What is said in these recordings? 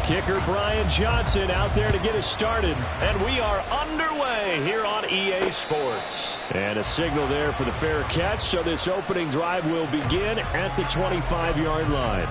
Kicker Brian Johnson out there to get us started. And we are underway here on EA Sports. And a signal there for the fair catch, so this opening drive will begin at the 25-yard line.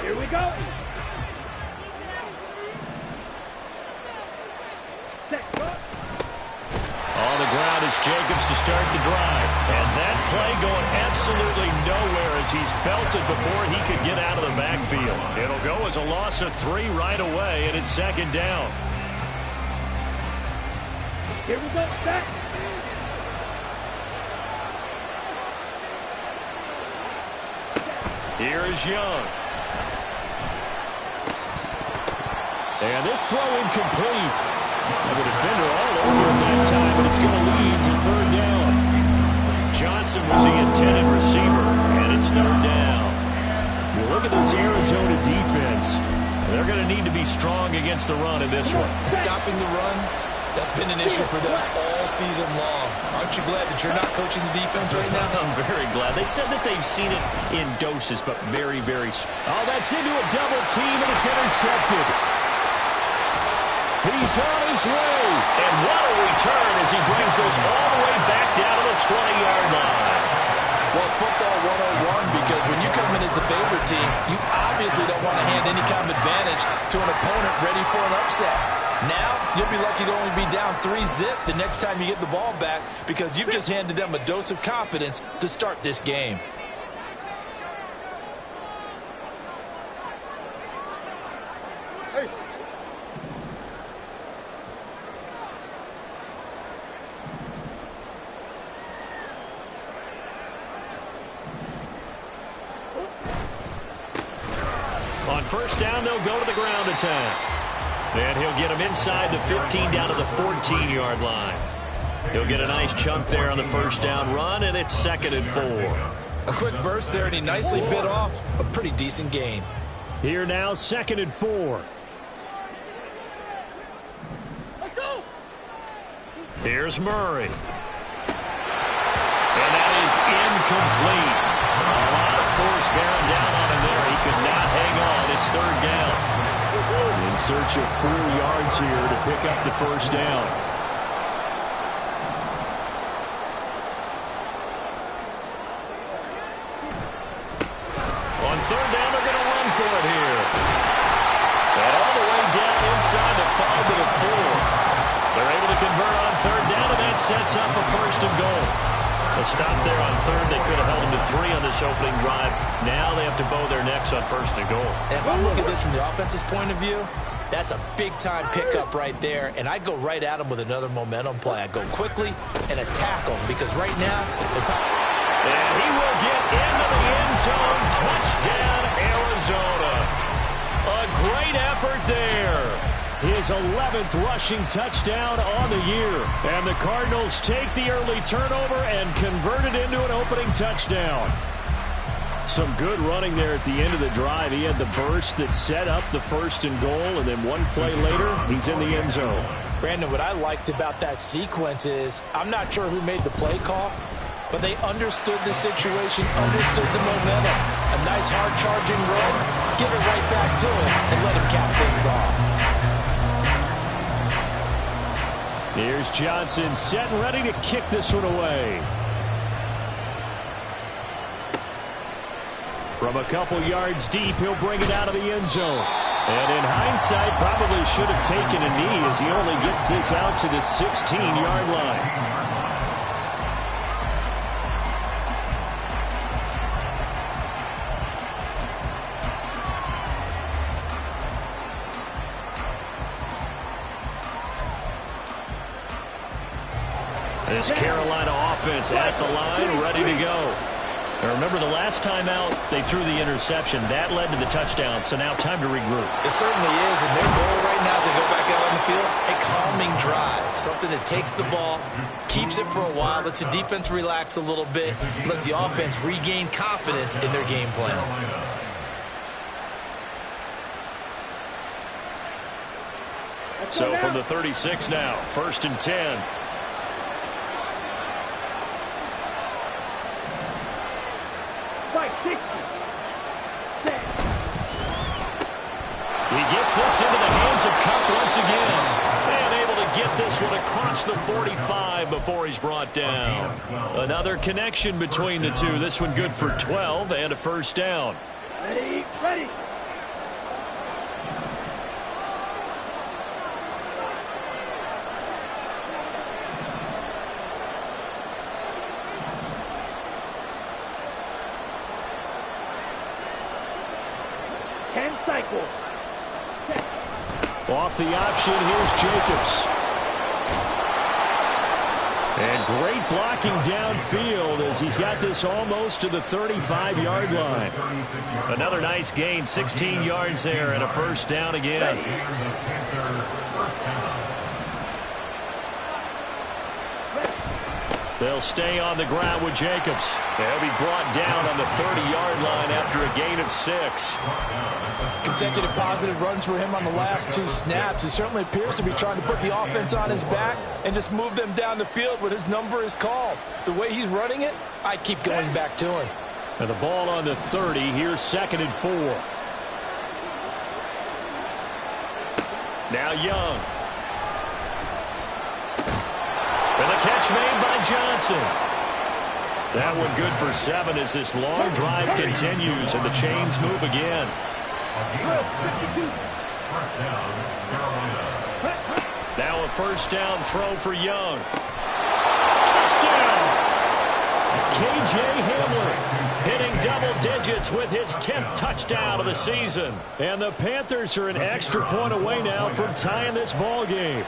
Here we go. On the ground is Jacobs to start the drive. And that play going absolutely nowhere as he's belted before he could get out of the backfield. It'll go as a loss of 3 right away, and it's second down. Here we go. Back. Here is Young. And this throw incomplete. And the defender all over him that time, but it's going to lead to third down. Johnson was the intended receiver, and it's third down. You look at this Arizona defense. They're going to need to be strong against the run in this one. Stopping the run, that's been an issue for them all season long. Aren't you glad that you're not coaching the defense right now? I'm very glad. They said that they've seen it in doses, but very, very... Oh, that's into a double team, and it's intercepted. He's on his way. And what a return as he brings this all the way back down to the 20-yard line. Well, it's football 101 because when you come in as the favorite team, you obviously don't want to hand any kind of advantage to an opponent ready for an upset. Now, you'll be lucky to only be down 3-zip the next time you get the ball back because you've just handed them a dose of confidence to start this game. On first down, they'll go to the ground attack. And he'll get him inside the 15 down to the 14-yard line. He'll get a nice chunk there on the first down run, and it's 2nd and 4. A quick burst there, and he nicely bit off a pretty decent gain. Here now, 2nd and 4. Let's go. Here's Murray. And that is incomplete. A lot of force bearing down on him there. He could not hang on. It's third down. In search of 4 yards here to pick up the first down. On third down, they're going to run for it here. And all the way down inside the 5 to the 4. They're able to convert on third down, and that sets up a 1st and goal. A stop there on third. They could have held them to 3 on this opening drive. Now they have to bow their necks on 1st and goal. And if I look at this from the offense's point of view, that's a big-time pickup right there, and I go right at him with another momentum play. I go quickly and attack him because right now and he will get into the end zone. Touchdown, Arizona. A great effort there. His 11th rushing touchdown on the year. And the Cardinals take the early turnover and convert it into an opening touchdown. Some good running there at the end of the drive. He had the burst that set up the 1st and goal, and then one play later, he's in the end zone. Brandon, what I liked about that sequence is I'm not sure who made the play call, but they understood the situation, understood the momentum. A nice hard-charging run, give it right back to him, and let him cap things off. Here's Johnson set and ready to kick this one away. From a couple yards deep, he'll bring it out of the end zone. And in hindsight, probably should have taken a knee as he only gets this out to the 16-yard line. This Carolina offense at the line, ready to go. Now remember, the last time out, they threw the interception. That led to the touchdown, so now time to regroup. It certainly is, and their goal right now as they go back out on the field, a calming drive. Something that takes the ball, keeps it for a while, lets the defense relax a little bit, lets the offense regain confidence in their game plan. So from the 36 now, 1st and 10. He gets this into the hands of Cup once again. And able to get this one across the 45 before he's brought down. Another connection between the two. This one good for 12 and a first down. Ready, ready. Cycle. Off the option, here's Jacobs. And great blocking downfield as he's got this almost to the 35-yard line. Another nice gain, 16 yards there and a first down again. They'll stay on the ground with Jacobs. They'll be brought down on the 30-yard line after a gain of 6. Consecutive positive runs for him on the last 2 snaps. He certainly appears to be trying to put the offense on his back and just move them down the field when his number is called. The way he's running it, I keep going back to him. And the ball on the 30. Here's 2nd and 4. Now Young. And the catch made by Johnson. That one good for 7 as this long drive continues and the chains move again. Now a first down throw for Young. Touchdown! K.J. Hamler hitting double digits with his 10th touchdown of the season. And the Panthers are an extra point away now from tying this ball game.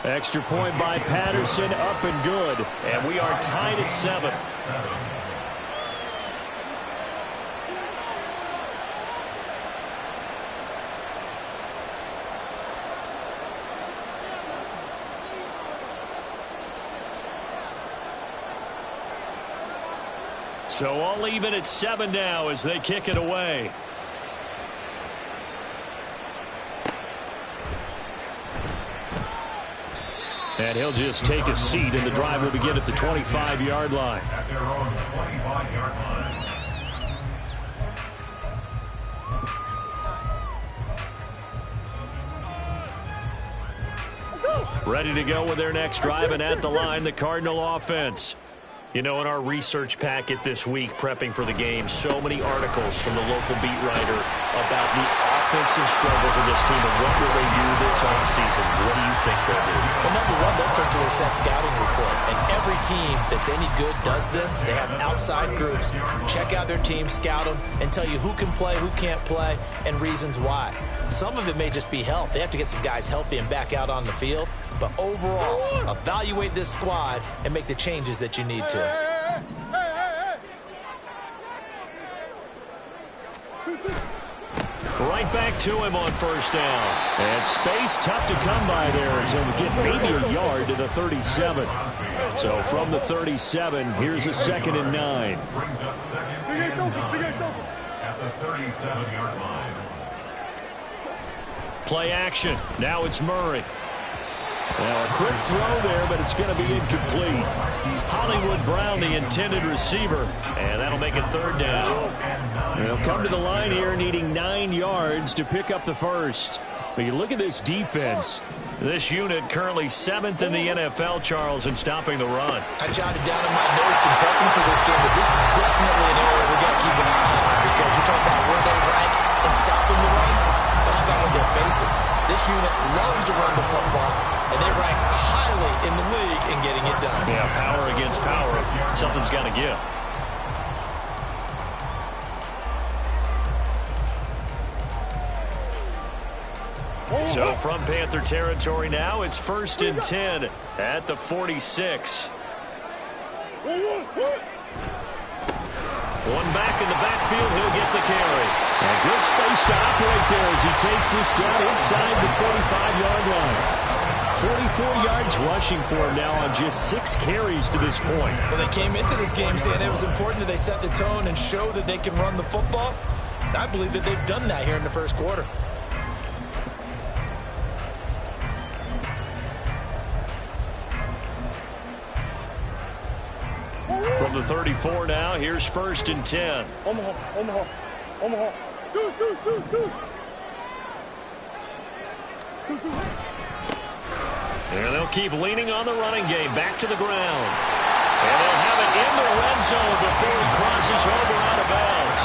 Extra point by Patterson, up and good. And we are tied at 7. So all even at 7 now as they kick it away. And he'll just take a seat, and the drive will begin at the 25-yard line. At their own 25-yard line. Ready to go with their next drive, and at the line, the Cardinal offense. You know, in our research packet this week, prepping for the game, so many articles from the local beat writer about the offensive struggles of this team and what will they do this offseason. What do you think they'll do? Well, number one, they'll turn to their set scouting report. And every team that's any good does this. They have outside groups. Check out their team, scout them, and tell you who can play, who can't play, and reasons why. Some of it may just be health. They have to get some guys healthy and back out on the field. But overall, evaluate this squad and make the changes that you need to. Right back to him on first down. And space tough to come by there as he'll get maybe a yard to the 37. So from the 37, here's a 2nd and 9. Brings up 2nd at the 37-yard line. Play action. Now it's Murray. Now a quick throw there, but it's going to be incomplete. Hollywood Brown, the intended receiver, and that'll make it 3rd down. They'll come to the line here needing 9 yards to pick up the first. But you look at this defense. This unit currently 7th in the NFL, Charles, in stopping the run. I jotted down in my notes in prepping for this game, but this is definitely an area we got to keep an eye on because you're talking about where they rank in stopping the run. But how about what they're facing? This unit loves to run the football, and they rank highly in the league in getting it done. Yeah, power against power. Something's got to give. So from Panther territory now, it's 1st and 10 at the 46. One back in the backfield, he'll get the carry. And good space to operate there as he takes this down inside the 45-yard line. 44 yards rushing for him now on just 6 carries to this point. Well, they came into this game saying it was important that they set the tone and show that they can run the football. And I believe that they've done that here in the first quarter. From the 34 now, here's 1st and 10. Omaha. Deuce. And they'll keep leaning on the running game. Back to the ground. And they'll have it in the red zone before he crosses over out of bounds.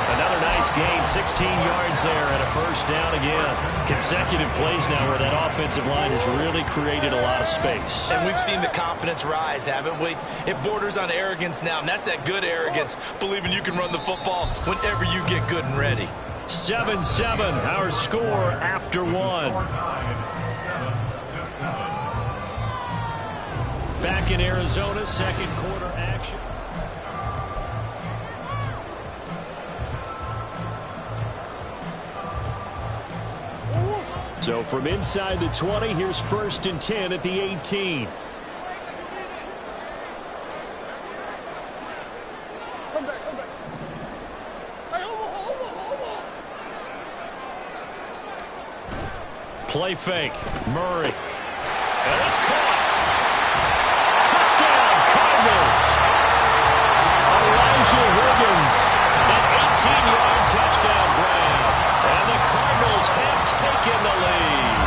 Another nice gain, 16 yards there and a 1st down again. Consecutive plays now where that offensive line has really created a lot of space. And we've seen the confidence rise, haven't we? It borders on arrogance now, and that's that good arrogance, believing you can run the football whenever you get good and ready. 7-7, our score after 1. Back in Arizona, second quarter action. So from inside the 20, here's 1st and 10 at the 18. Come back. Hey, Omaha. Play fake. Murray. And it's caught. Touchdown, Cardinals. Elijah Higgins. An 18-yard touchdown grab. And the Cardinals have taken the lead.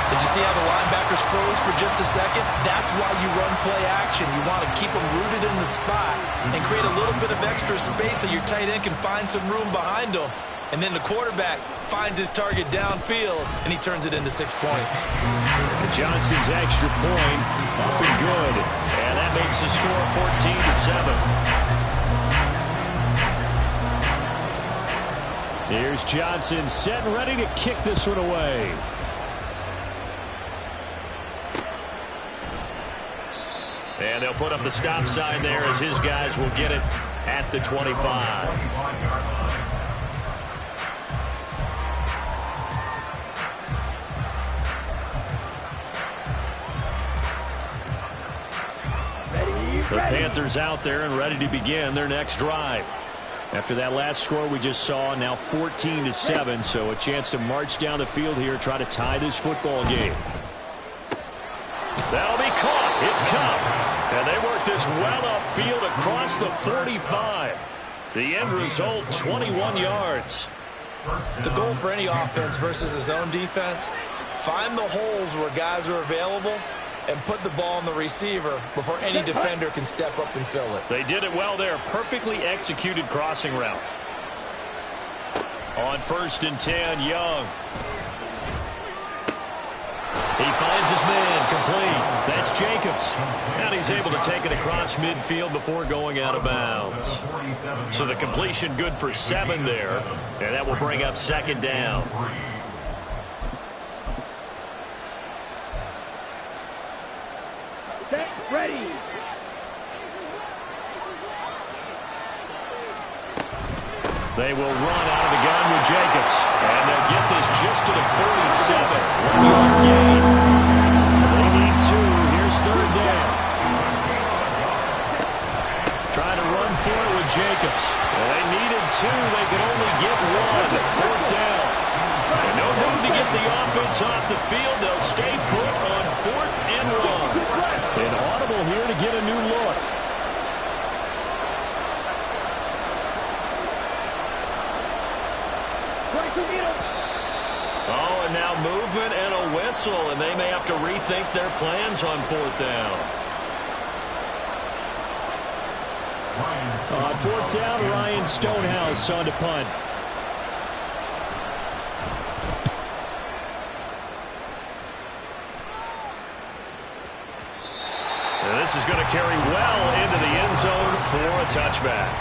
Did you see how the linebackers froze for just a second? That's why you run play action. You want to keep them rooted in the spot and create a little bit of extra space so your tight end can find some room behind them. And then the quarterback finds his target downfield, and he turns it into 6 points. Johnson's extra point up and good. And that makes the score 14-7. Here's Johnson set and ready to kick this one away. And they'll put up the stop sign there as his guys will get it at the 25. The Panthers out there and ready to begin their next drive. After that last score we just saw, now 14-7, so a chance to march down the field here, try to tie this football game. That'll be caught. It's Cup. And they work this well upfield across the 45. The end result, 21 yards. The goal for any offense versus his own defense, find the holes where guys are available and put the ball on the receiver before any defender can step up and fill it. They did it well there. Perfectly executed crossing route. On 1st and 10, Young. He finds his man, complete. That's Jacobs. And he's able to take it across midfield before going out of bounds. So the completion good for 7 there. And that will bring up 2nd down. Get ready. They will run out of the gun with Jacobs. And they'll get this just to the 47. 1-yard gain. They need 2. Here's 3rd down. Trying to run for it with Jacobs. Well, they needed 2. They could only get 1. 4th down. And no need to get the offense off the field. They'll stay put on 4th and 1. An audible here to get a new look. Oh, and now movement and a whistle, and they may have to rethink their plans on 4th down. On 4th down, Ryan Stonehouse on to punt. And this is going to carry well into the end zone for a touchback.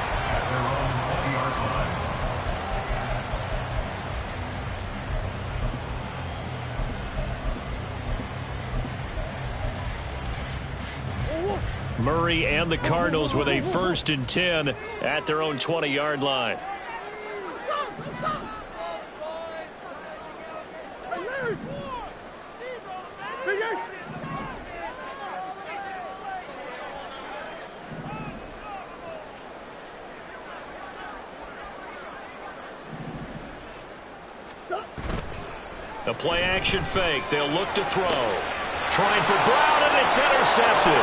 Murray and the Cardinals with a 1st and 10 at their own 20-yard line. A play-action fake. They'll look to throw. Trying for Brown, and it's intercepted.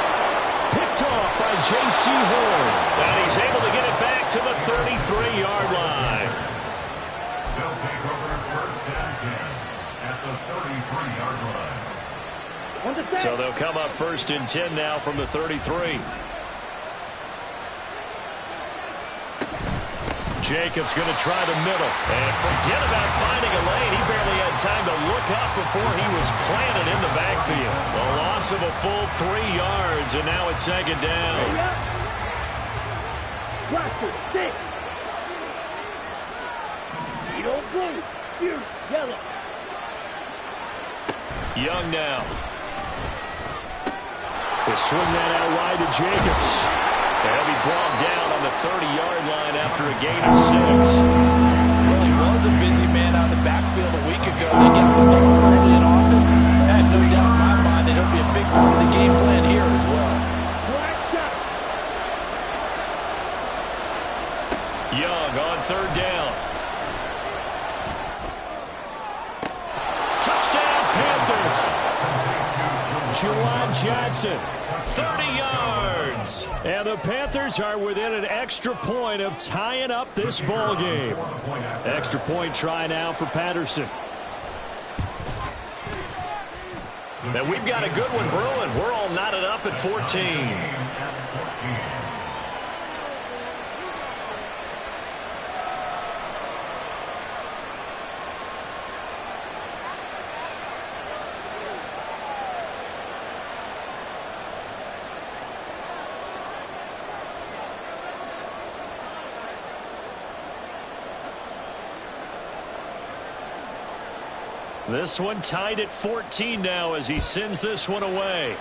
Picked off by J.C. Horn. And he's able to get it back to the 33-yard line. They'll take over 1st and 10 at the 33-yard line. So they'll come up 1st and 10 now from the 33. Jacobs going to try the middle. And forget about finding a lane. He barely had time to look up before he was planted in the backfield. A loss of a full 3 yards, and now it's 2nd down. Young now. They swing that out wide to Jacobs. And he'll be brought down on the 30-yard line after a gain of 6. Well, he was a busy man out of the backfield a week ago. They got the ball early and often. I had no doubt in my mind that he'll be a big part of the game plan here as well. Young on 3rd down. Touchdown, Panthers. Juwan Johnson, 30 yards. And the Panthers are within an extra point of tying up this ball game. Extra point try now for Patterson. And we've got a good one brewing. We're all knotted up at 14. This one tied at 14 now as he sends this one away.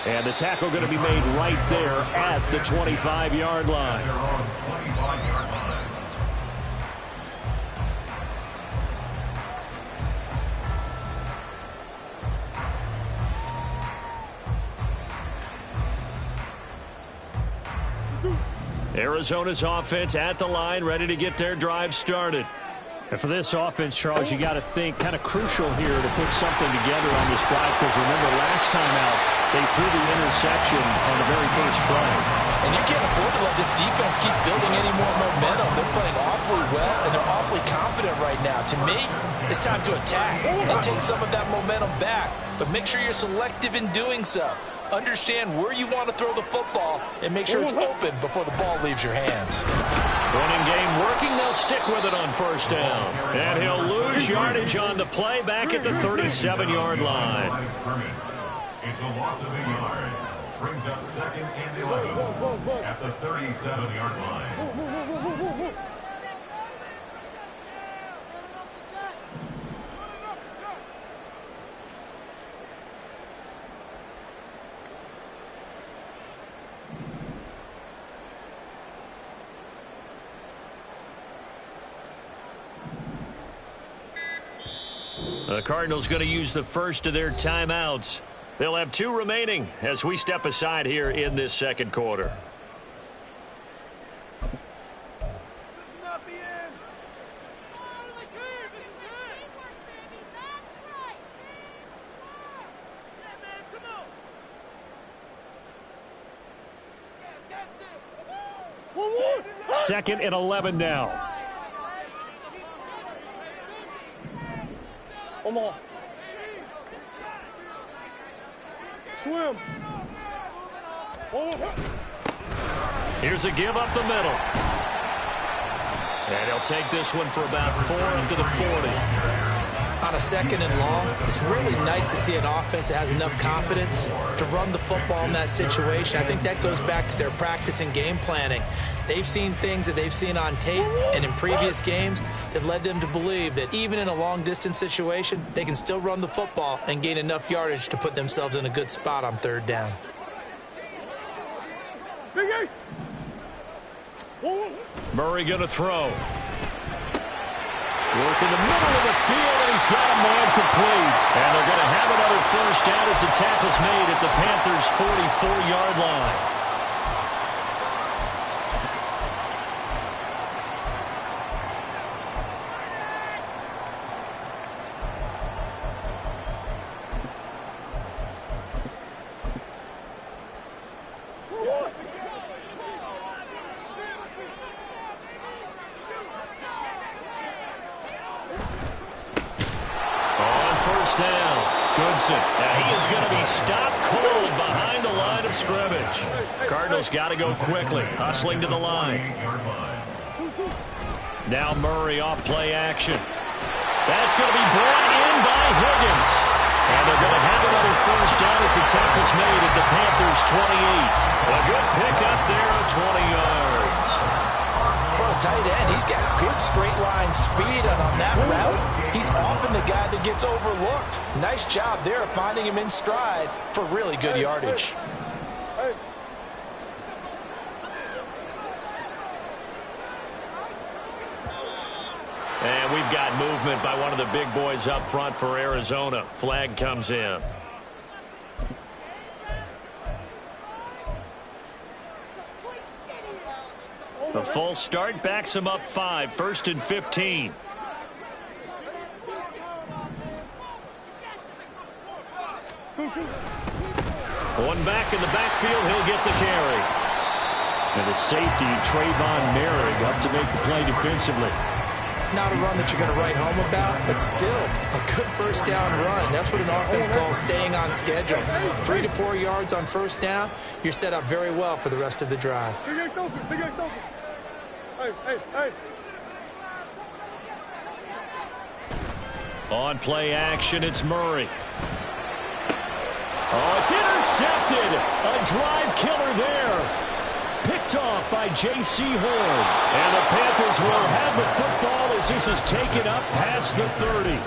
And the tackle going to be made right there at the 25-yard line. Arizona's offense at the line, ready to get their drive started. And for this offense, Charles, you got to think kind of crucial here to put something together on this drive, because remember last time out, they threw the interception on the very first play. And you can't afford to let this defense keep building any more momentum. They're playing awfully well, and they're awfully confident right now. To me, it's time to attack and take some of that momentum back. But make sure you're selective in doing so. Understand where you want to throw the football and make sure it's open before the ball leaves your hands. Running game working. They'll stick with it on 1st down. And he'll lose yardage on the play back at the 37-yard line. It's a loss of a yard. Brings up 2nd and 11 at the 37-yard line. The Cardinals going to use the first of their timeouts. They'll have 2 remaining as we step aside here in this 2nd quarter. Second and 11 now. Omaha. Swim. Here's a give up the middle. And he'll take this one for about 4 up to the 40. On a 2nd and long, it's really nice to see an offense that has enough confidence to run the football in that situation. I think that goes back to their practice and game planning. They've seen things that they've seen on tape and in previous games that led them to believe that even in a long-distance situation, they can still run the football and gain enough yardage to put themselves in a good spot on 3rd down. Murray going to throw. Work in the middle of the field, and he's got a man complete. And they're going to have another 1st down as the tackle's made at the Panthers' 44-yard line. And he is going to be stopped cold behind the line of scrimmage. Cardinals got to go quickly, hustling to the line. Now Murray off play action. That's going to be brought in by Higgins. And they're going to have another 1st down as the tackle's made at the Panthers' 28. A good pickup there of 20 yards. For a tight end, he's got good straight line speed, and on that route, he's often the guy that gets overlooked. Nice job there of finding him in stride for really good yardage. And we've got movement by one of the big boys up front for Arizona. Flag comes in. A full start backs him up 5, 1st and 15. One back in the backfield, he'll get the carry. And the safety, Trayvon Merrick, up to make the play defensively. Not a run that you're going to write home about, but still a good 1st down run. That's what an offense calls staying on schedule. 3 to 4 yards on 1st down, you're set up very well for the rest of the drive. On play action, it's Murray. Oh, it's intercepted. A drive killer there. Picked off by J.C. Horn. And the Panthers will have the football as this is taken up past the 30.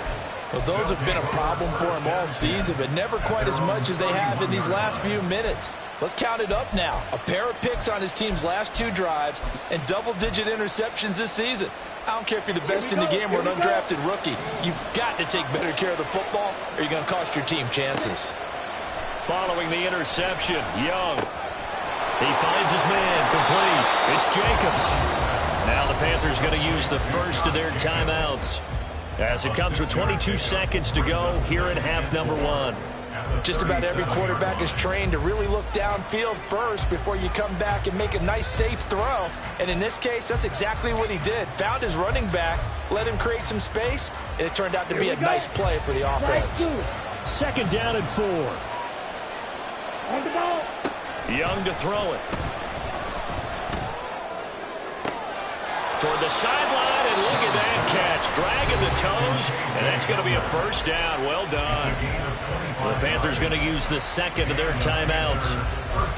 Well, those have been a problem for him all season, but never quite as much as they have in these last few minutes. Let's count it up now. A pair of picks on his team's last 2 drives and double-digit interceptions this season. I don't care if you're the best in the game or an undrafted rookie. You've got to take better care of the football or you're going to cost your team chances. Following the interception, Young. He finds his man complete. It's Jacobs. Now the Panthers going to use the first of their timeouts as it comes with 22 seconds to go here in half number 1. Just about every quarterback is trained to really look downfield first before you come back and make a nice, safe throw. And in this case, that's exactly what he did. Found his running back, let him create some space, and it turned out to be a nice play for the offense. 2nd down and 4. Young to throw it. Toward the sideline, and look at that catch. Dragging the toes, and that's going to be a 1st down. Well done. The Panthers going to use the 2nd of their timeouts.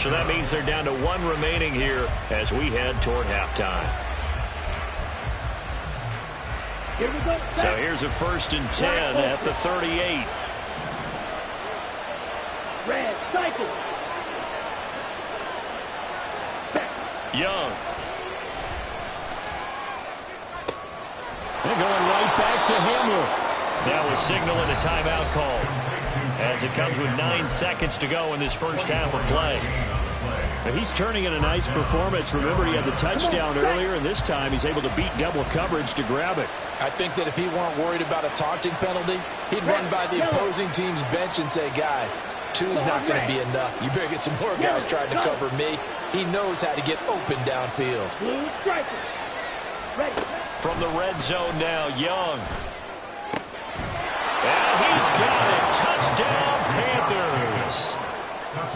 So that means they're down to 1 remaining here as we head toward halftime. So here's a 1st and 10 at the 38. Red cycle. Young. And going right back to Hamler. Now a signal and a timeout call as it comes with 9 seconds to go in this first half of play. And he's turning in a nice performance. Remember, he had the touchdown earlier, and this time he's able to beat double coverage to grab it. I think that if he weren't worried about a taunting penalty, he'd run by the opposing team's bench and say, guys, 2's not going to be enough. You better get some more guys trying to cover me. He knows how to get open downfield. From the red zone now, Young. And he's got it. Touchdown, Panthers.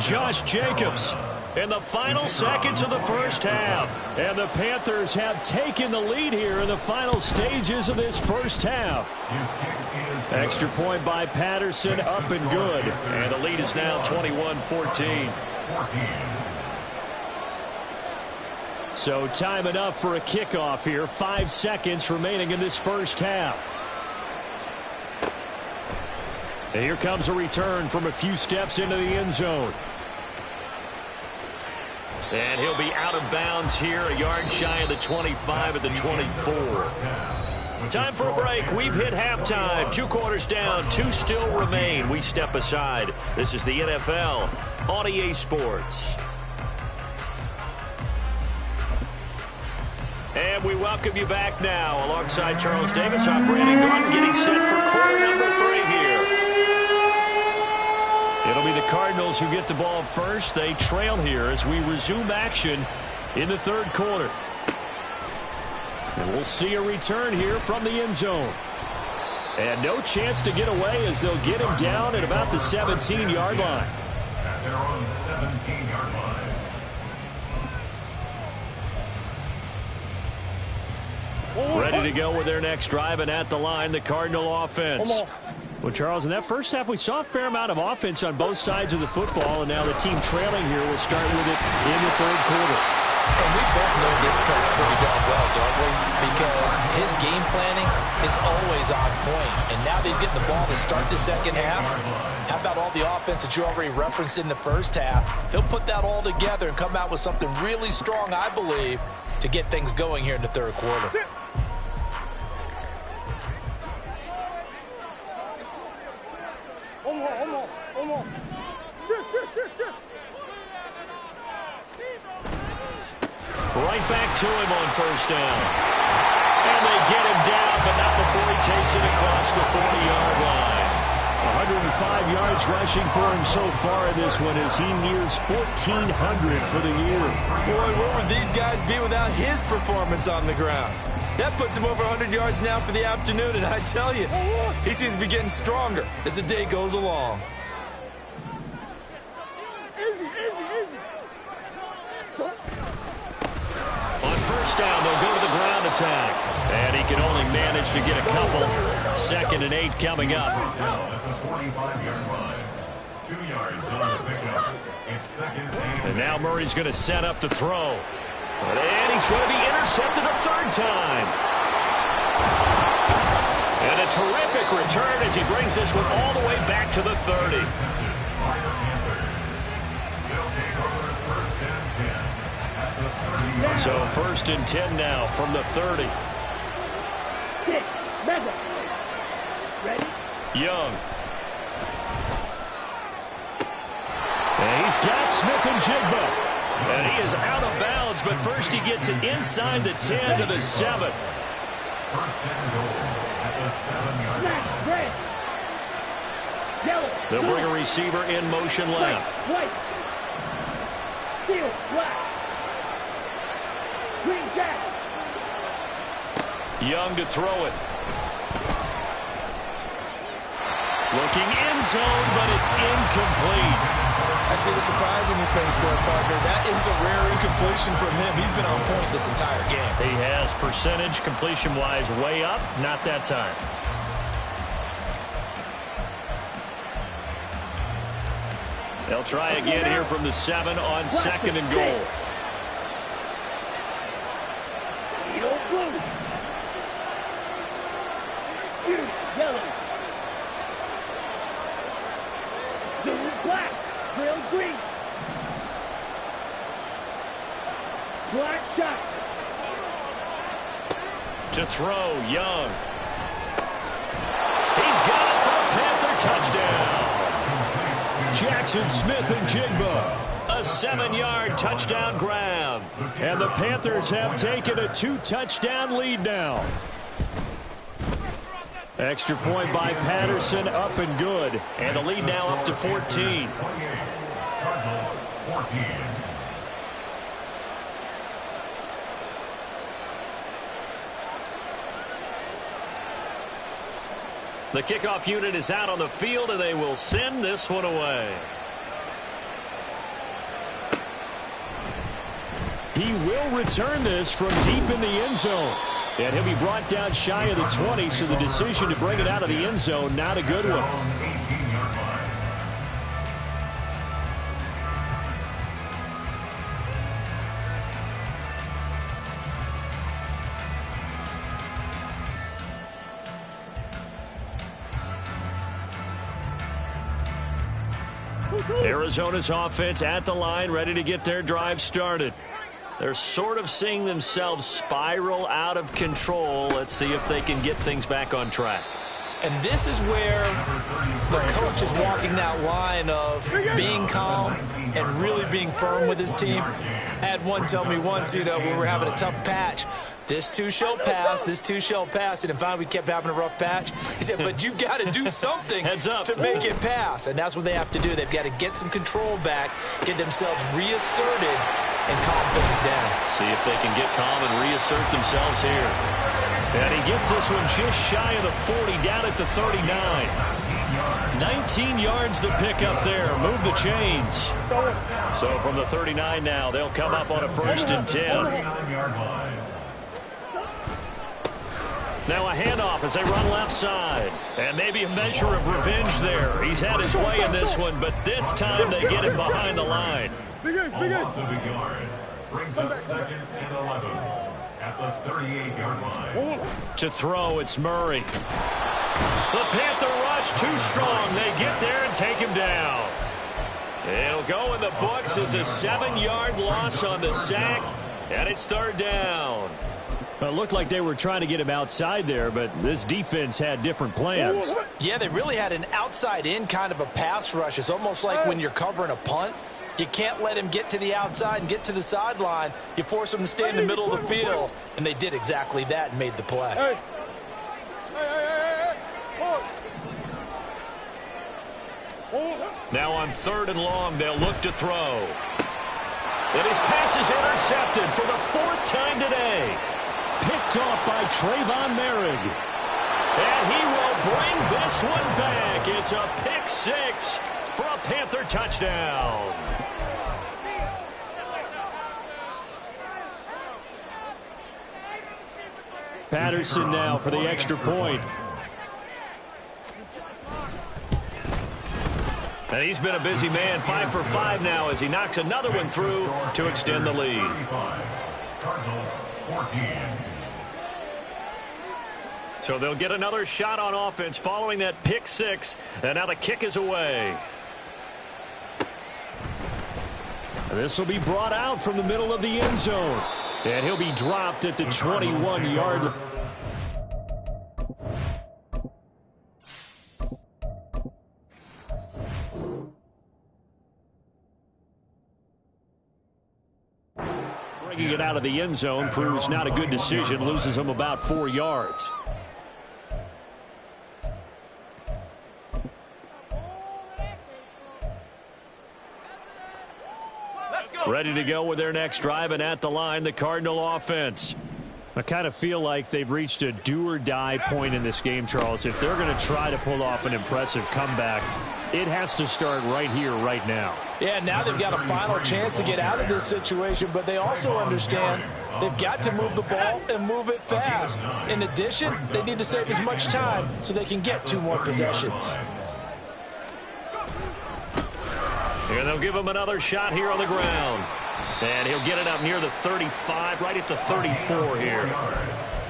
Josh Jacobs in the final seconds of the first half. And the Panthers have taken the lead here in the final stages of this first half. Extra point by Patterson, up and good. And the lead is now 21-14. So time enough for a kickoff here. 5 seconds remaining in this first half. And here comes a return from a few steps into the end zone. And he'll be out of bounds here, a yard shy of the 25 at the 24. Time for a break. We've hit halftime. 2 quarters down, 2 still remain. We step aside. This is the NFL on EA Sports. And we welcome you back now. Alongside Charles Davis, I'm Brandon Gordon, getting set for quarter number 3 here. It'll be the Cardinals who get the ball first. They trail here as we resume action in the third quarter. And we'll see a return here from the end zone. And no chance to get away as they'll get him down at about the 17-yard line. At their own 17-yard line. Ready to go with their next drive, and at the line, the Cardinal offense. Well, Charles, in that first half, we saw a fair amount of offense on both sides of the football, and now the team trailing here will start with it in the third quarter. And we both know this coach pretty darn well, don't we? Because his game planning is always on point. And now that he's getting the ball to start the second half, how about all the offense that you already referenced in the first half? He'll put that all together and come out with something really strong, I believe, to get things going here in the third quarter. Right back to him on first down. And they get him down, but not before he takes it across the 40-yard line. 105 yards rushing for him so far in this one as he nears 1,400 for the year. Boy, where would these guys be without his performance on the ground? That puts him over 100 yards now for the afternoon, and I tell you, he seems to be getting stronger as the day goes along. On first down, they'll go to the ground attack. And he can only manage to get a couple. 2nd and 8 coming up. Now at the 45-yard line. 2 yards on the pickup. It's 2nd and And now Murray's going to set up to throw. And he's going to be intercepted a third time. And a terrific return as he brings this one all the way back to the 30. So 1st and 10 now from the 30. Young. And he's got Smith-Njigba. And he is out of bounds, but first he gets it inside the 10 to the 7. 1st and goal at the 7-yard line. They'll bring a receiver in motion left. Young to throw it. Looking end zone, but it's incomplete. I see the surprise in your face there, partner. That is a rare incompletion from him. He's been on point this entire game. He has percentage completion-wise way up. Not that time. They'll try again here from the 7 on 2nd and goal. To throw, Young. He's got it for a Panther touchdown. Jackson Smith-Njigba, a 7-yard touchdown grab. And the Panthers have taken a 2-touchdown lead now. Extra point by Patterson, up and good. And the lead now up to 14. Cardinals 14. The kickoff unit is out on the field, and they will send this one away. He will return this from deep in the end zone. And he'll be brought down shy of the 20, so the decision to bring it out of the end zone, not a good one. Arizona's offense at the line, ready to get their drive started. They're sort of seeing themselves spiral out of control. Let's see if they can get things back on track. And this is where the coach is walking that line of being calm and really being firm with his team. I had one tell me once, when we were having a tough patch, this too shall pass, this too shall pass. And finally we kept having a rough patch. He said, but you've got to do something to make it pass. And that's what they have to do. They've got to get some control back, get themselves reasserted, and calm things down. See if they can get calm and reassert themselves here. And he gets this one just shy of the 40, down at the 39. 19 yards the pick up there. Move the chains. So from the 39 now, they'll come up on a 1st and 10. Now a handoff as they run left side. And maybe a measure of revenge there. He's had his way in this one, but this time they get him behind the line. A loss of a yard brings up 2nd and 11 at the 38-yard line. To throw, it's Murray. The Panther rush too strong. They get there and take him down. It'll go in the books as a 7-yard loss on the sack, and it's 3rd down. It looked like they were trying to get him outside there, but this defense had different plans. Yeah, they really had an outside-in kind of a pass rush. It's almost like when you're covering a punt. You can't let him get to the outside and get to the sideline. You force him to stay in the middle of the field, and they did exactly that and made the play. Now on 3rd and long, they'll look to throw. And his pass is intercepted for the 4th time today. Picked off by Trayvon Merrick. And he will bring this one back. It's a pick 6 for a Panther touchdown. Patterson now for the extra point. And he's been a busy man, 5 for 5 now as he knocks another one through to extend the lead. Cardinals 14. So they'll get another shot on offense following that pick 6. And now the kick is away. This will be brought out from the middle of the end zone. And he'll be dropped at the 21-yard line. Bringing it out of the end zone proves not a good decision. Loses him about 4 yards. Ready to go with their next drive, and at the line, the Cardinal offense. I kind of feel like they've reached a do-or-die point in this game, Charles. If they're going to try to pull off an impressive comeback, it has to start right here, right now. Yeah, now they've got a final chance to get out of this situation, but they also understand they've got to move the ball and move it fast. In addition, they need to save as much time so they can get 2 more possessions. And they'll give him another shot here on the ground. And he'll get it up near the 35, right at the 34 here.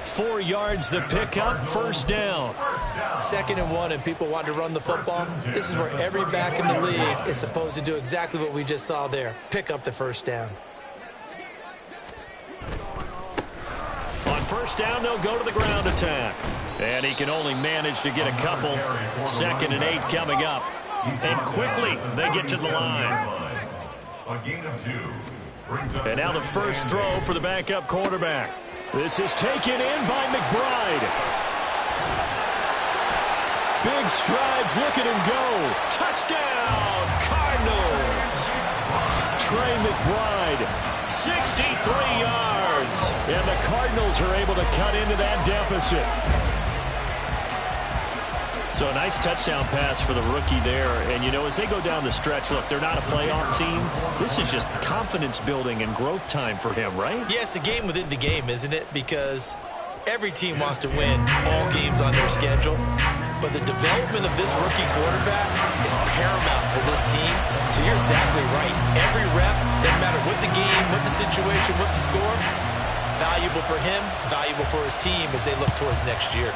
4 yards the pickup, 1st down. 2nd and 1, and people want to run the football. This is where every back in the league is supposed to do exactly what we just saw there. Pick up the 1st down. On 1st down, they'll go to the ground attack. And he can only manage to get a couple. 2nd and 8 coming up. And quickly, they get to the line. A gain of 2. And now the first throw for the backup quarterback. This is taken in by McBride. Big strides, look at him go. Touchdown, Cardinals. Trey McBride, 63 yards. And the Cardinals are able to cut into that deficit. So a nice touchdown pass for the rookie there. And, you know, as they go down the stretch, look, they're not a playoff team. This is just confidence building and growth time for him, right? Yeah, it's a game within the game, isn't it? Because every team wants to win all games on their schedule. But the development of this rookie quarterback is paramount for this team. So you're exactly right. Every rep, doesn't matter what the game, what the situation, what the score, valuable for him, valuable for his team as they look towards next year.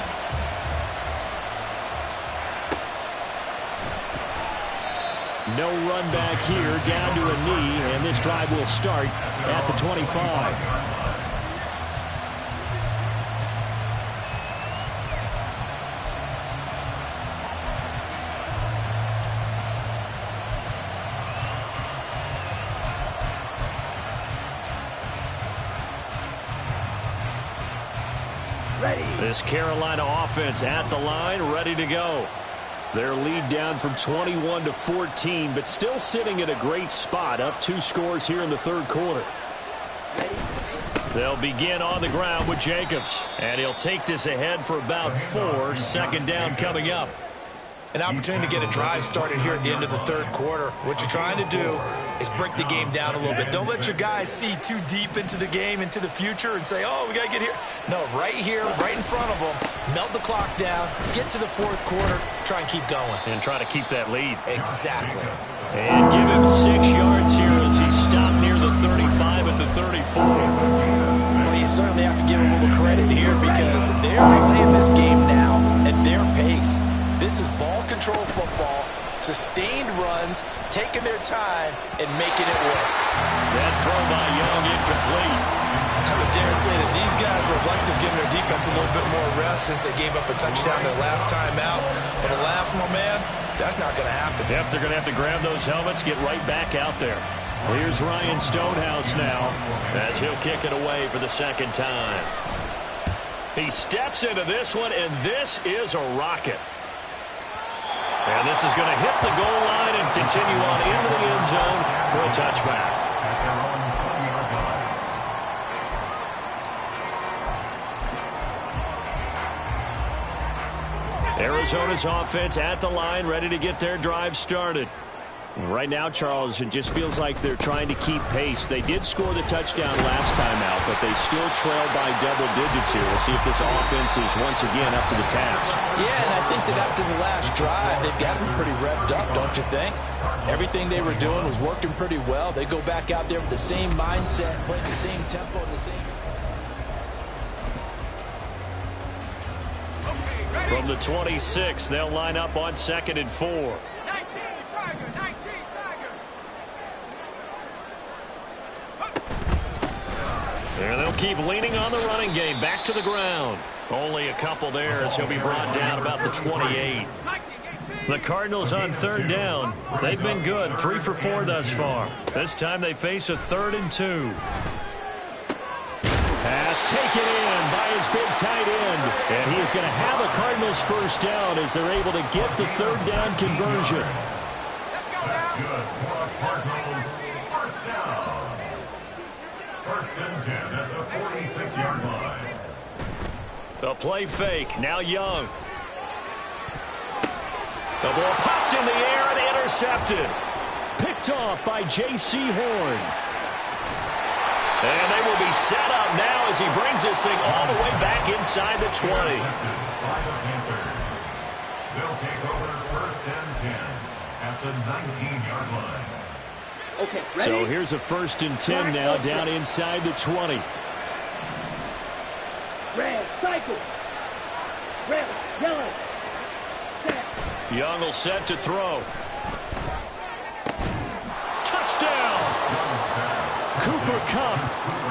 No run back here, down to a knee, and this drive will start at the 25. This Carolina offense at the line, ready to go. Their lead down from 21 to 14, but still sitting at a great spot, up 2 scores here in the third quarter. They'll begin on the ground with Jacobs, and he'll take this ahead for about 4. Second down coming up. An opportunity to get a drive started here at the end of the third quarter. What you're trying to do is break the game down a little bit. Don't let your guys see too deep into the game, into the future, and say, oh, we got to get here. No, right here, right in front of them, melt the clock down, get to the fourth quarter, try and keep going. And try to keep that lead. Exactly. And give him 6 yards here as he stopped near the 35 at the 34. Well, you certainly have to give a little credit here because they're playing this game now at their pace. This is ball control football, sustained runs, taking their time, and making it work. That throw by Young incomplete. I would dare say that these guys would like to have given their defense a little bit more rest since they gave up a touchdown their last time out. But alas, my man, that's not going to happen. Yep, they're going to have to grab those helmets, get right back out there. Here's Ryan Stonehouse now as he'll kick it away for the second time. He steps into this one, and this is a rocket. And this is going to hit the goal line and continue on into the end zone for a touchback. Arizona's offense at the line, ready to get their drive started. Right now, Charles, it just feels like they're trying to keep pace. They did score the touchdown last time out, but they still trail by double digits here. We'll see if this offense is once again up to the task. Yeah, and I think that after the last drive, they've got to be pretty revved up, don't you think? Everything they were doing was working pretty well. They go back out there with the same mindset, playing the same tempo, and the same... From the 26, they'll line up on 2nd and 4. And they'll keep leaning on the running game. Back to the ground. Only a couple there as he'll be brought down about the 28. The Cardinals on 3rd down. They've been good. 3 for 4 thus far. This time they face a 3rd and 2. Pass taken in by his big tight end. And he is going to have a Cardinals first down as they're able to get the 3rd down conversion. That's good for a Cardinals first down. 1st and 10 at the 46-yard line. The play fake. Now Young. The ball popped in the air and intercepted. Picked off by J.C. Horn. And they will be set up now as he brings this thing all the way back inside the 20. They'll take over 1st and 10 at the 19-yard line. Okay, ready? So here's a 1st and 10 now down inside the 20. Red, cycle. Red, yellow. Set. Young will set to throw. Touchdown! Cooper Kupp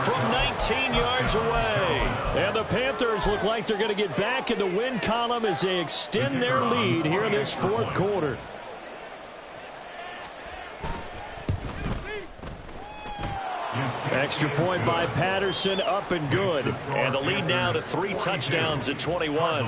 from 19 yards away. And the Panthers look like they're going to get back in the win column as they extend their lead here in this 4th quarter. Extra point by Patterson, up and good. And the lead now to 3 touchdowns at 21.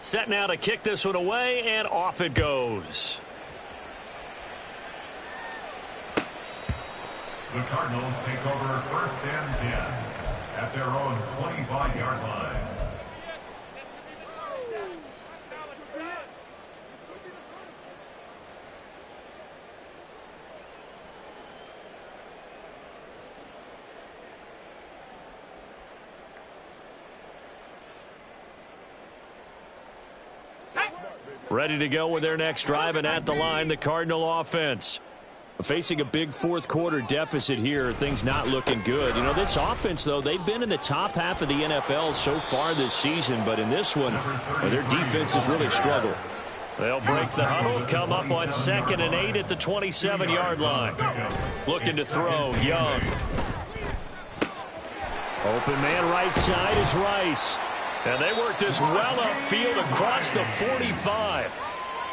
Set now to kick this one away, and off it goes. The Cardinals take over 1st and 10 at their own 25-yard line. Ready to go with their next drive, and at the line, the Cardinal offense. Facing a big fourth-quarter deficit here, things not looking good. You know, this offense, though, they've been in the top half of the NFL so far this season, but in this one, their defense has really struggled. They'll break the huddle, come up on 2nd and 8 at the 27-yard line. Looking to throw, Young. Open man right side is Rice. And they work this well upfield across the 45.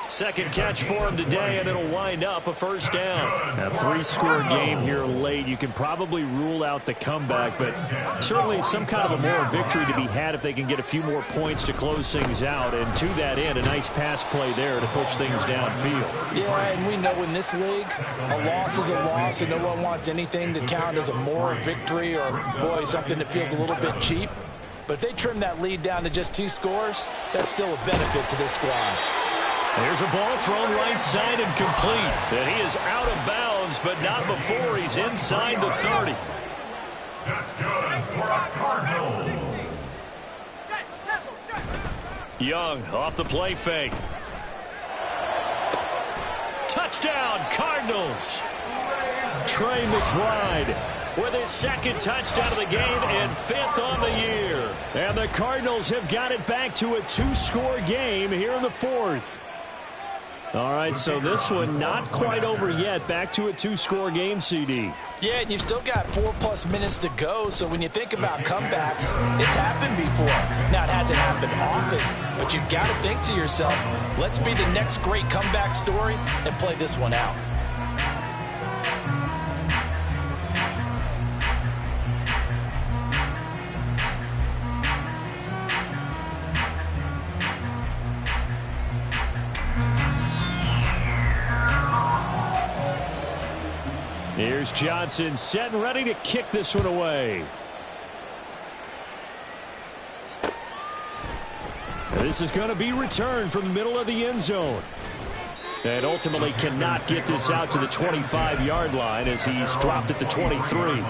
Second catch for him today, and it'll wind up a first down. A 3-score game here late. You can probably rule out the comeback, but certainly some kind of a moral victory to be had if they can get a few more points to close things out. And to that end, a nice pass play there to push things downfield. Yeah, and we know in this league, a loss is a loss, and no one wants anything to count as a moral victory or, boy, something that feels a little bit cheap. But if they trim that lead down to just 2 scores, that's still a benefit to this squad. There's a ball thrown right side and complete. And he is out of bounds, but not before he's inside the 30. That's good for a Cardinals. Young off the play fake. Touchdown, Cardinals. Trey McBride with his 2nd touchdown of the game and 5th on the year. And the Cardinals have got it back to a 2-score game here in the 4th. All right, so this one not quite over yet. Back to a 2-score game, CD. Yeah, and you've still got 4+ minutes to go, so when you think about comebacks, it's happened before. Now, it hasn't happened often, but you've got to think to yourself, let's be the next great comeback story and play this one out. Here's Johnson set and ready to kick this one away. This is going to be returned from the middle of the end zone. And ultimately cannot get this out to the 25-yard line as he's dropped at the 23.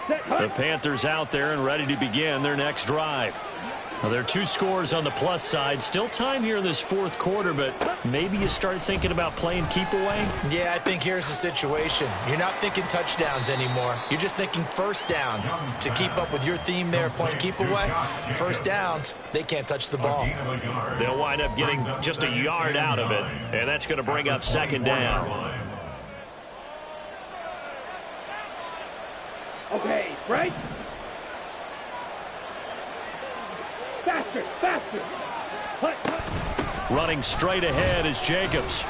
The Panthers out there and ready to begin their next drive. Well, there are 2 scores on the plus side. Still time here in this 4th quarter, but maybe you start thinking about playing keep away? Yeah, I think here's the situation. You're not thinking touchdowns anymore. You're just thinking first downs. To keep up with your theme there, playing keep away, first downs, they can't touch the ball. They'll wind up getting just a yard out of it, and that's going to bring up 2nd down. Okay, right? Faster, faster. Hut, hut. Running straight ahead is Jacobs.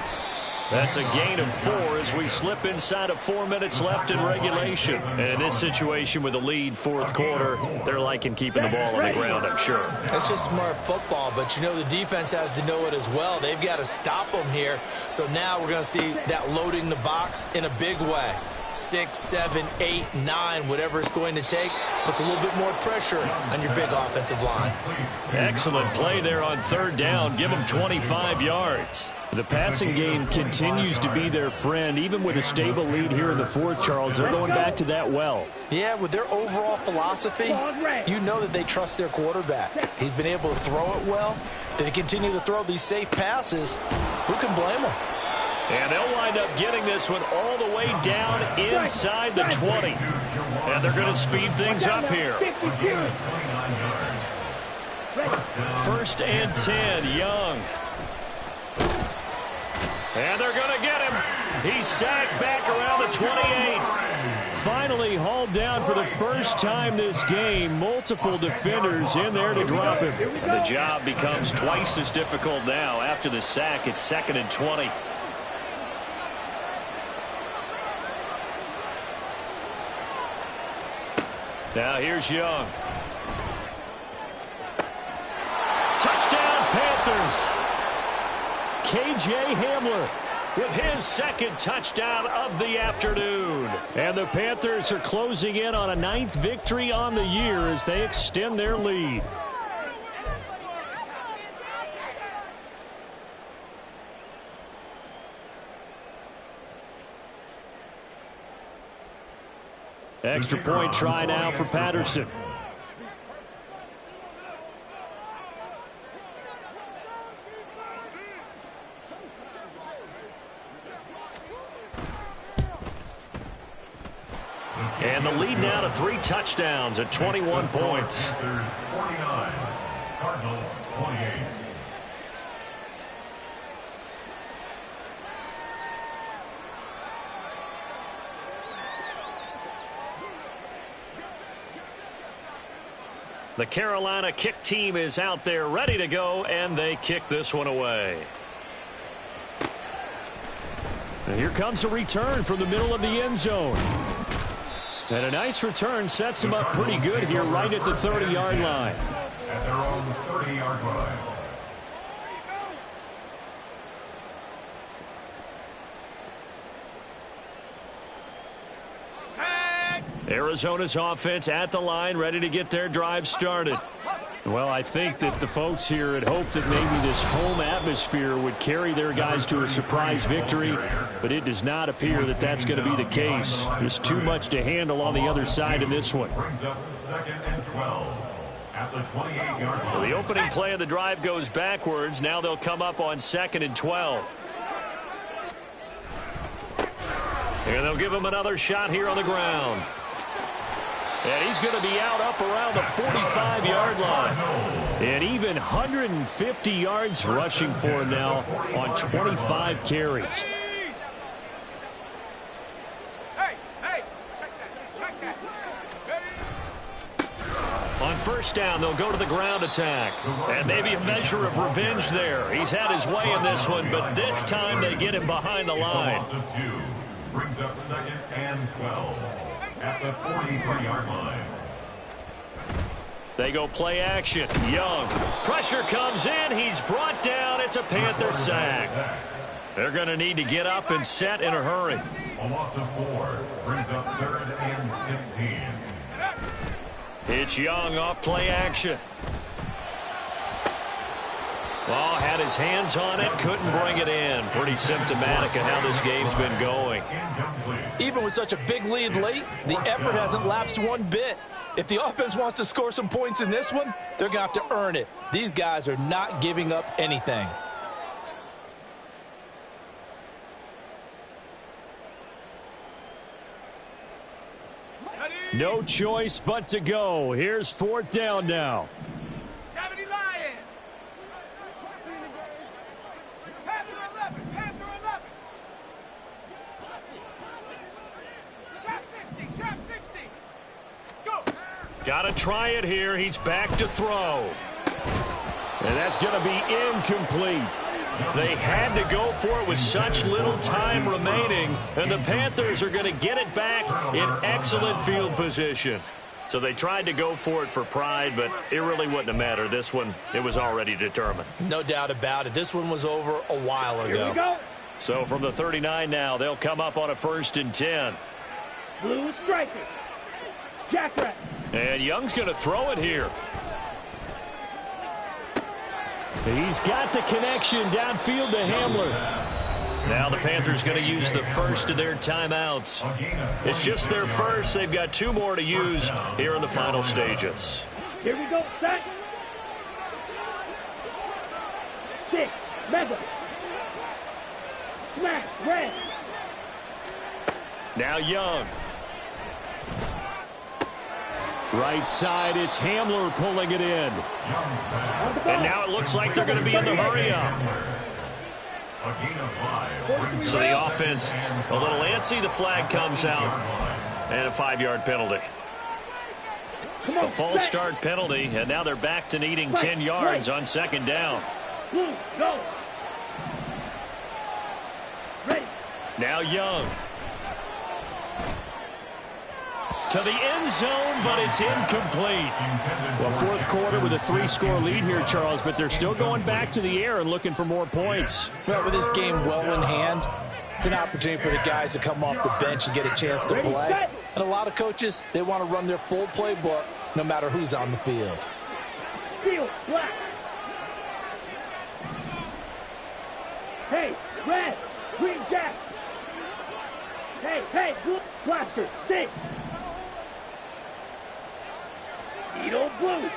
That's a gain of 4 as we slip inside of 4 minutes left in regulation. And in this situation with the lead 4th quarter, they're liking keeping the ball on the ground, I'm sure. That's just smart football, but you know the defense has to know it as well. They've got to stop them here. So now we're going to see that loading the box in a big way. 6, 7, 8, 9, whatever it's going to take, puts a little bit more pressure on your big offensive line. Excellent play there on 3rd down. Give them 25 yards. The passing game continues to be their friend. Even with a stable lead here in the 4th, Charles, they're going back to that well. Yeah, with their overall philosophy, you know that they trust their quarterback. He's been able to throw it well. If they continue to throw these safe passes, who can blame them? And they'll wind up getting this one all the way down inside the 20. And they're going to speed things up here. 1st and 10, Young. And they're going to get him. He's sacked back around the 28. finally hauled down for the first time this game. Multiple defenders in there to drop him. And the job becomes twice as difficult now. After the sack, it's 2nd and 20. Now here's Young. Touchdown, Panthers. K.J. Hamler with his second touchdown of the afternoon. And the Panthers are closing in on a 9th victory on the year as they extend their lead. Extra point try now for Patterson. And the lead now to 3 touchdowns at 21 points. 49, Cardinals 28. The Carolina kick team is out there ready to go, and they kick this one away. And here comes a return from the middle of the end zone. And a nice return sets him up pretty good here right at the 30-yard line. At their own 30-yard line. Arizona's offense at the line, ready to get their drive started. Well, I think that the folks here had hoped that maybe this home atmosphere would carry their guys to a surprise victory, but it does not appear that that's going to be the case. There's too much to handle on the other side in this one. Brings up 2nd and 12 at the 28-yard line. So the opening play of the drive goes backwards. Now they'll come up on 2nd and 12. And they'll give him another shot here on the ground. And he's going to be out up around the 45-yard line. And even 150 yards rushing for him now on 25 carries. On first down, they'll go to the ground attack. And maybe a measure of revenge there. He's had his way in this one, but this time they get him behind the line. It's a loss of 2. Brings up 2nd and 12 at the 43-yard line. They go play action. Young. Pressure comes in. He's brought down. It's a Panther sack. They're going to need to get up and set in a hurry. A loss of 4. Brings up 3rd and 16. It's Young off play action. Well, had his hands on it, couldn't bring it in. Pretty symptomatic of how this game's been going. Even with such a big lead late, the effort hasn't lapsed one bit. If the offense wants to score some points in this one, they're going to have to earn it. These guys are not giving up anything. No choice but to go. Here's 4th down now. 70 Lions. Panther 11. Panther 11. Trap 60. Trap 60. Go. Got to try it here. He's back to throw. And that's going to be incomplete. They had to go for it with such little time remaining, and the Panthers are going to get it back in excellent field position. So they tried to go for it for pride, but it really wouldn't have mattered. This one, it was already determined. No doubt about it. This one was over a while ago. Here we go. So from the 39 now, they'll come up on a 1st and 10. Blue strikers. Jackrabbit. And Young's going to throw it here. He's got the connection downfield to Hamler. Now the Panthers going to use the first of their timeouts. It's just their first. They've got 2 more to use here in the final stages. Here we go. Set. 6. Mega. Smash. Red. Now Young. Right side, it's Hamler pulling it in. And now it looks like they're going to be in the hurry-up. So the offense a little antsy. The flag comes out. And a 5-yard penalty. A false start penalty, and now they're back to needing 10 yards on second down. Blue, go. Ready. Now Young. To the end zone, but it's incomplete. Well, fourth quarter with a 3-score lead here, Charles, but they're still going back to the air and looking for more points. Well, with this game well in hand, it's an opportunity for the guys to come off the bench and get a chance to play. And a lot of coaches, they want to run their full playbook no matter who's on the field. Field, black. Hey, red, green jack. Hey, blue, blaster, stick. Needle, blue.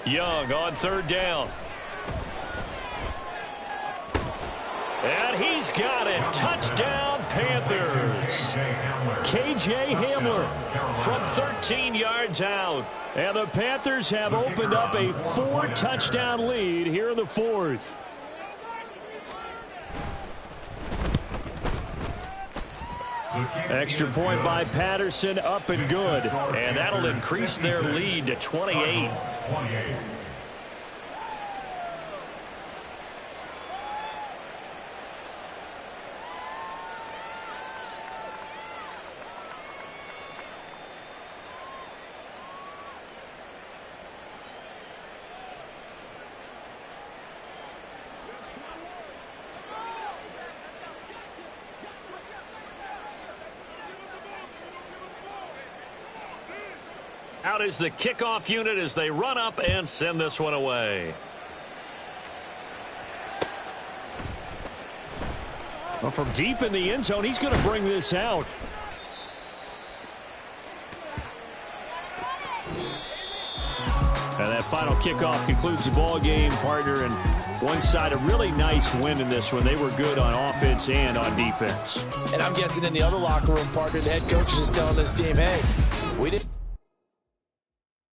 Young on third down. And he's got it. Touchdown, Panthers. KJ Hamler from 13 yards out. And the Panthers have opened up a 4-touchdown lead here in the fourth. Extra point by Patterson, up and good. And that'll increase their lead to 28. Out is the kickoff unit as they run up and send this one away. Well, from deep in the end zone, he's going to bring this out. And that final kickoff concludes the ball game, partner. And one side, a really nice win in this one. They were good on offense and on defense. And I'm guessing in the other locker room, partner, the head coach is just telling this team, hey, we didn't.